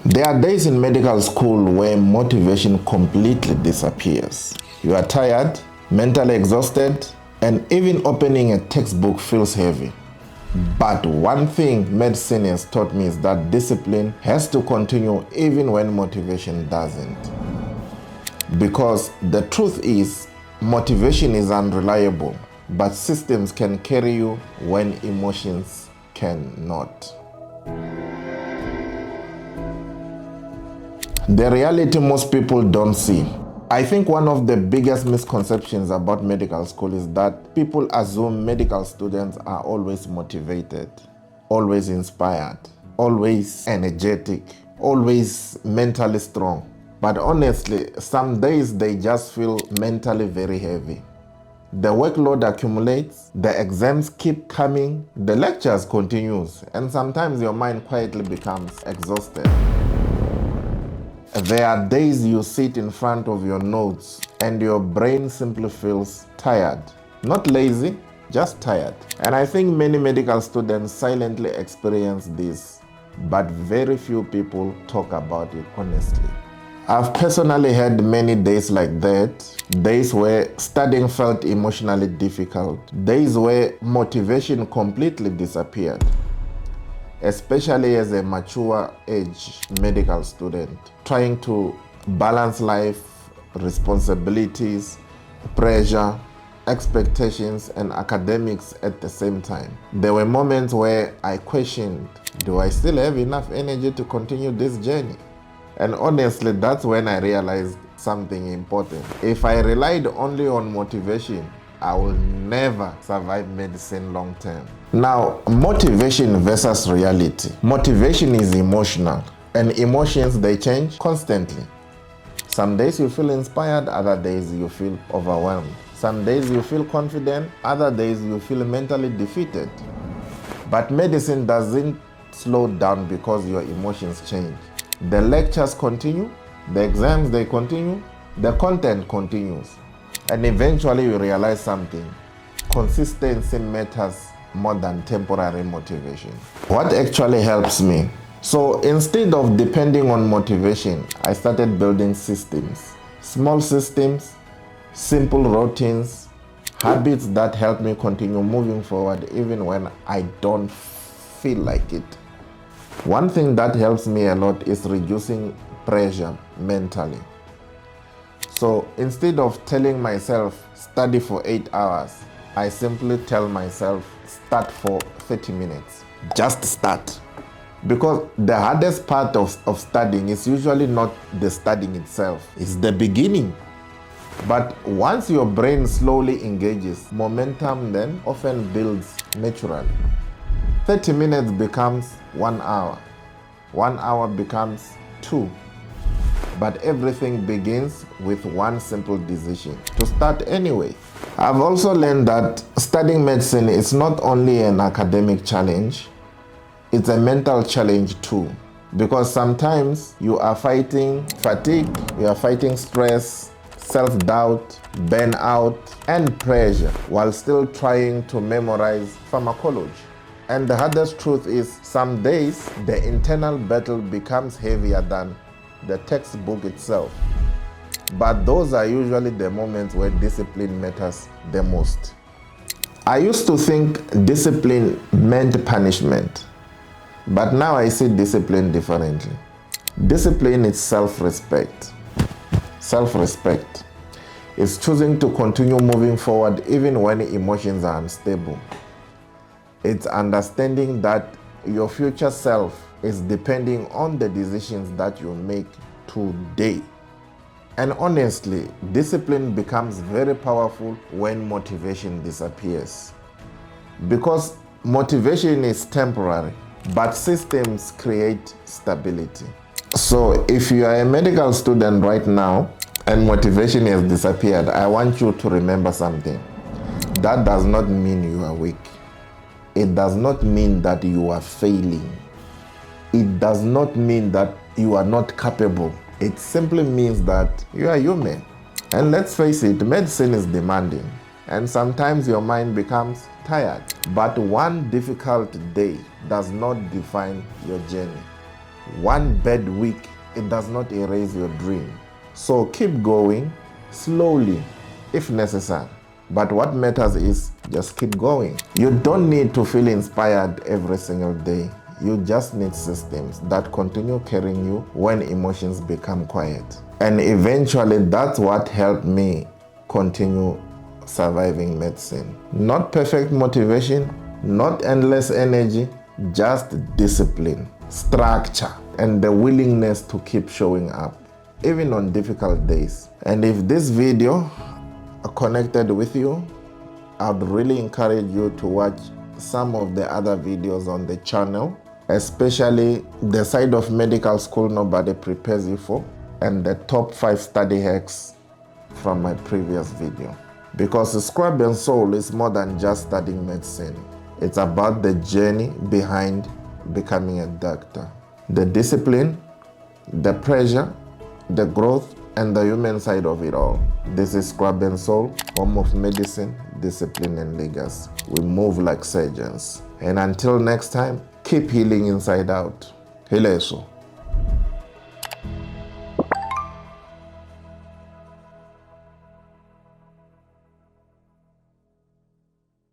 There are days in medical school where motivation completely disappears. You are tired, mentally exhausted, and even opening a textbook feels heavy. But one thing medicine has taught me is that discipline has to continue even when motivation doesn't. Because the truth is, motivation is unreliable, but systems can carry you when emotions cannot. The reality most people don't see. I think one of the biggest misconceptions about medical school is that people assume medical students are always motivated, always inspired, always energetic, always mentally strong. But honestly, some days they just feel mentally very heavy. The workload accumulates, the exams keep coming, the lectures continues, and sometimes your mind quietly becomes exhausted. There are days you sit in front of your notes and your brain simply feels tired. Not lazy, just tired. And I think many medical students silently experience this, but very few people talk about it honestly. I've personally had many days like that, days where studying felt emotionally difficult, days where motivation completely disappeared. Especially as a mature age medical student, trying to balance life, responsibilities, pressure, expectations, and academics at the same time. There were moments where I questioned, do I still have enough energy to continue this journey? And honestly, that's when I realized something important. If I relied only on motivation, I will never survive medicine long term. Now, motivation versus reality. Motivation is emotional, and emotions, they change constantly. Some days you feel inspired, other days you feel overwhelmed. Some days you feel confident, other days you feel mentally defeated. But medicine doesn't slow down because your emotions change. The lectures continue, the exams, they continue, the content continues. And eventually you realize something. Consistency matters more than temporary motivation. What actually helps me? So instead of depending on motivation, I started building systems. Small systems, simple routines, habits that help me continue moving forward even when I don't feel like it. One thing that helps me a lot is reducing pressure mentally. So instead of telling myself, study for 8 hours, I simply tell myself, start for 30 minutes. Just start. Because the hardest part of studying is usually not the studying itself, it's the beginning. But once your brain slowly engages, momentum then often builds naturally. 30 minutes becomes 1 hour. 1 hour becomes 2. But everything begins with one simple decision, to start anyway. I've also learned that studying medicine is not only an academic challenge, it's a mental challenge too. Because sometimes you are fighting fatigue, you are fighting stress, self-doubt, burnout, and pressure while still trying to memorize pharmacology. And the hardest truth is, some days the internal battle becomes heavier than the textbook itself. But those are usually the moments where discipline matters the most. I used to think discipline meant punishment, but now I see discipline differently. Discipline is self-respect. Self-respect is choosing to continue moving forward even when emotions are unstable. It's understanding that your future self is depending on the decisions that you make today. And honestly, discipline becomes very powerful when motivation disappears. Because motivation is temporary, but systems create stability. So if you are a medical student right now and motivation has disappeared, I want you to remember something. That does not mean you are weak. It does not mean that you are failing. It does not mean that you are not capable. It simply means that you are human. And let's face it, medicine is demanding. And sometimes your mind becomes tired. But one difficult day does not define your journey. One bad week, it does not erase your dream. So keep going, slowly, if necessary. But what matters is just keep going. You don't need to feel inspired every single day. You just need systems that continue carrying you when emotions become quiet. And eventually, that's what helped me continue surviving medicine. Not perfect motivation, not endless energy, just discipline, structure, and the willingness to keep showing up, even on difficult days. And if this video connected with you, I'd really encourage you to watch some of the other videos on the channel, especially the side of medical school nobody prepares you for, and the top 5 study hacks from my previous video. Because Scrub and Soul is more than just studying medicine. It's about the journey behind becoming a doctor. The discipline, the pressure, the growth, and the human side of it all. This is Scrub and Soul, home of medicine, discipline, and legacy. We move like surgeons. And until next time, keep healing inside out. Hileso.